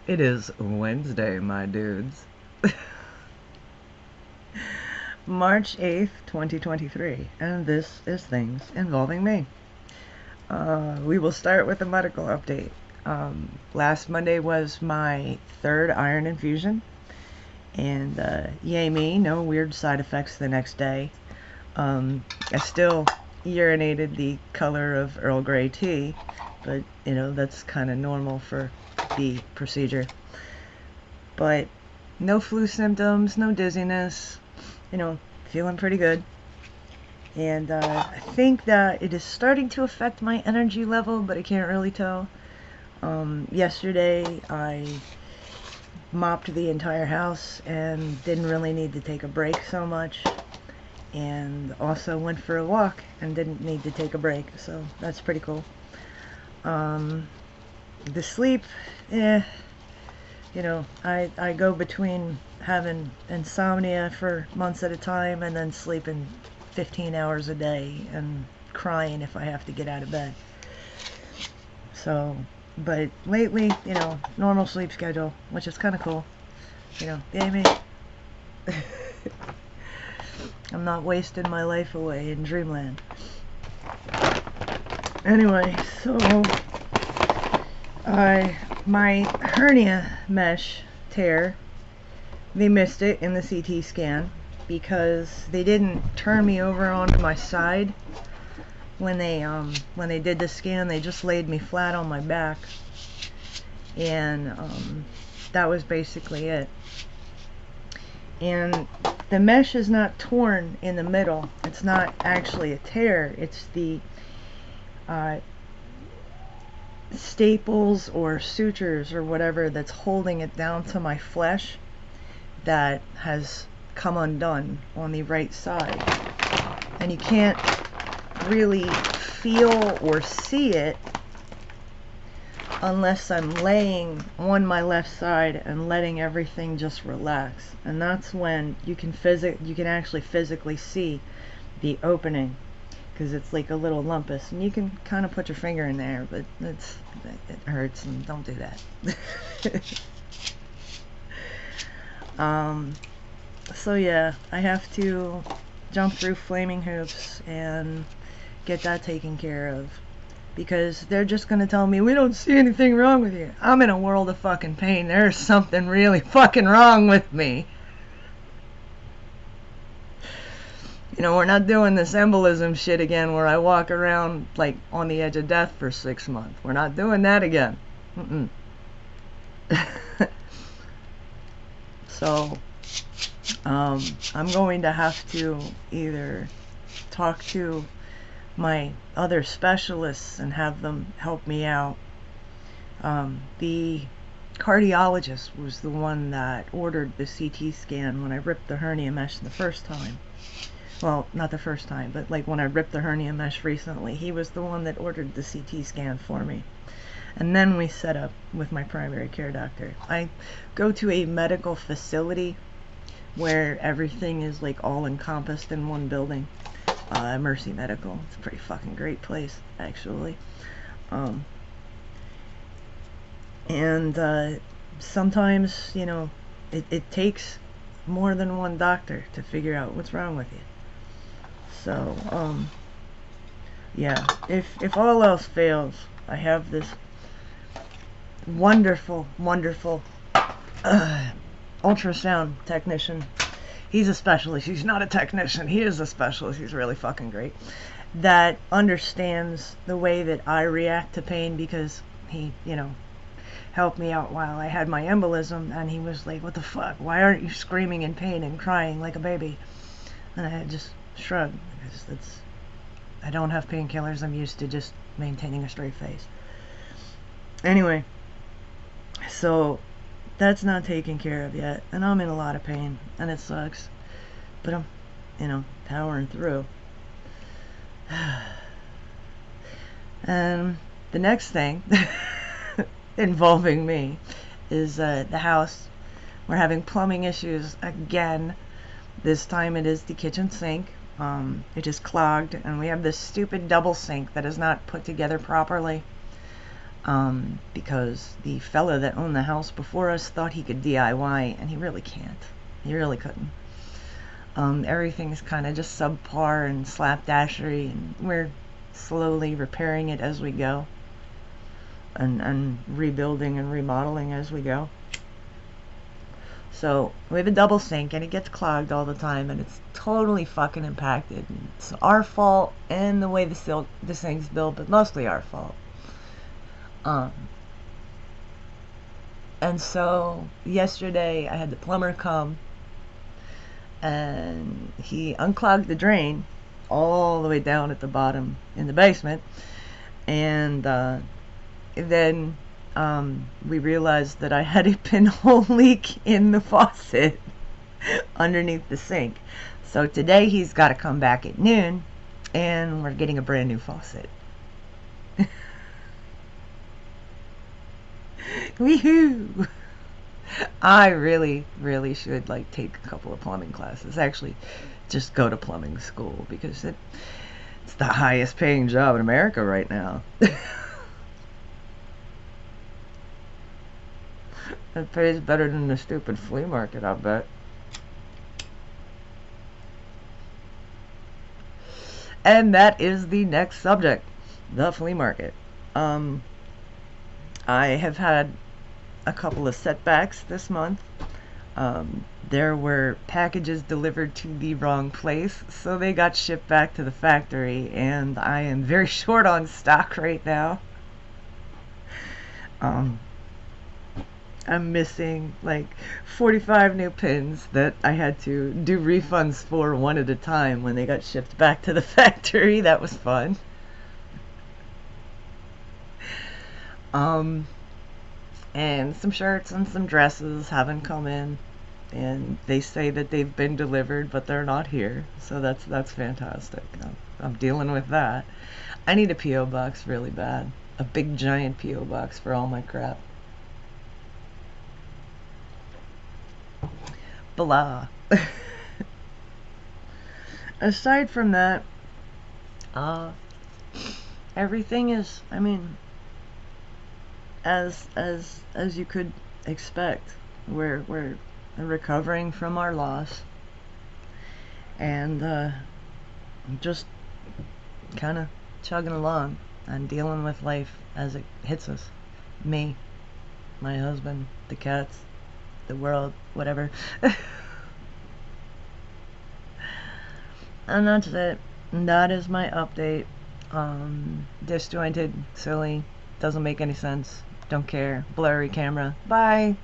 It is Wednesday, my dudes. March 8th, 2023, and this is Things Involving Me. We will start with a medical update. Last Monday was my third iron infusion, and yay me, no weird side effects the next day. I still urinated the color of Earl Grey tea, but that's kind of normal for the procedure. But no flu symptoms, no dizziness, feeling pretty good. And I think that it is starting to affect my energy level, but I can't really tell. Yesterday I mopped the entire house and didn't really need to take a break so much. And also went for a walk and didn't need to take a break, so that's pretty cool. The sleep, I go between having insomnia for months at a time and then sleeping 15 hours a day and crying if I have to get out of bed. So, but lately, normal sleep schedule, which is kind of cool. Yay me. I'm not wasting my life away in dreamland. Anyway, so my hernia mesh tear, they missed it in the CT scan because they didn't turn me over onto my side when they did the scan. They just laid me flat on my back, and that was basically it. And the mesh is not torn in the middle. It's not actually a tear. It's the staples or sutures or whatever that's holding it down to my flesh that has come undone on the right side. And you can't really feel or see it unless I'm laying on my left side and letting everything just relax. And that's when you can actually physically see the opening, because it's like a little lumpus, and you can kind of put your finger in there, but it hurts, and don't do that. So yeah, I have to jump through flaming hoops and get that taken care of, because they're just gonna tell me, we don't see anything wrong with you. I'm in a world of fucking pain. There's something really fucking wrong with me. We're not doing this embolism shit again where I walk around like on the edge of death for 6 months. We're not doing that again. So I'm going to have to either talk to my other specialists and have them help me out. The cardiologist was the one that ordered the CT scan when I ripped the hernia mesh the first time. Well, not the first time, but like when I ripped the hernia mesh recently, he was the one that ordered the CT scan for me. And then we set up with my primary care doctor. I go to a medical facility where everything is like all encompassed in one building. Mercy Medical. It's a pretty fucking great place, actually. And sometimes, it takes more than one doctor to figure out what's wrong with you. So, yeah, if all else fails, I have this wonderful ultrasound technician. He's a specialist. He's not a technician. He is a specialist. He's really fucking great. That understands the way that I react to pain, because he, helped me out while I had my embolism, and he was like, what the fuck? Why aren't you screaming in pain and crying like a baby? And I just shrugged, because I don't have painkillers. I'm used to just maintaining a straight face. Anyway, so that's not taken care of yet, and I'm in a lot of pain, and it sucks, but I'm, powering through. And the next thing involving me is the house. We're having plumbing issues again. This time it is the kitchen sink. It is clogged, and we have this stupid double sink that is not put together properly. because the fella that owned the house before us thought he could DIY, and he really can't. He really couldn't. Everything's kind of just subpar and slapdashery, and we're slowly repairing it as we go, and rebuilding and remodeling as we go. So we have a double sink, and it gets clogged all the time, and it's totally fucking impacted. It's our fault and the way the sink's built, but mostly our fault. And so yesterday I had the plumber come, and he unclogged the drain all the way down at the bottom in the basement, and then we realized that I had a pinhole leak in the faucet underneath the sink. So today he's got to come back at noon, and we're getting a brand new faucet. Woohoo! I really should like take a couple of plumbing classes. Actually, just go to plumbing school, because it's the highest paying job in America right now. It pays better than the stupid flea market, I bet. And that is the next subject, the flea market. I have had a couple of setbacks this month. There were packages delivered to the wrong place, so they got shipped back to the factory, and I am very short on stock right now. I'm missing like 45 new pins that I had to do refunds for one at a time when they got shipped back to the factory. That was fun. And some shirts and some dresses haven't come in, and they say that they've been delivered, but they're not here, so that's fantastic. I'm dealing with that. I need a P.O. box really bad, a big giant P.O. box for all my crap. Blah. Aside from that, everything is, I mean, as you could expect. We're recovering from our loss, and just kind of chugging along and dealing with life as it hits us. Me, my husband, the cats, the world, whatever. And that's it. That is my update. Disjointed, silly, doesn't make any sense, don't care, blurry camera. Bye.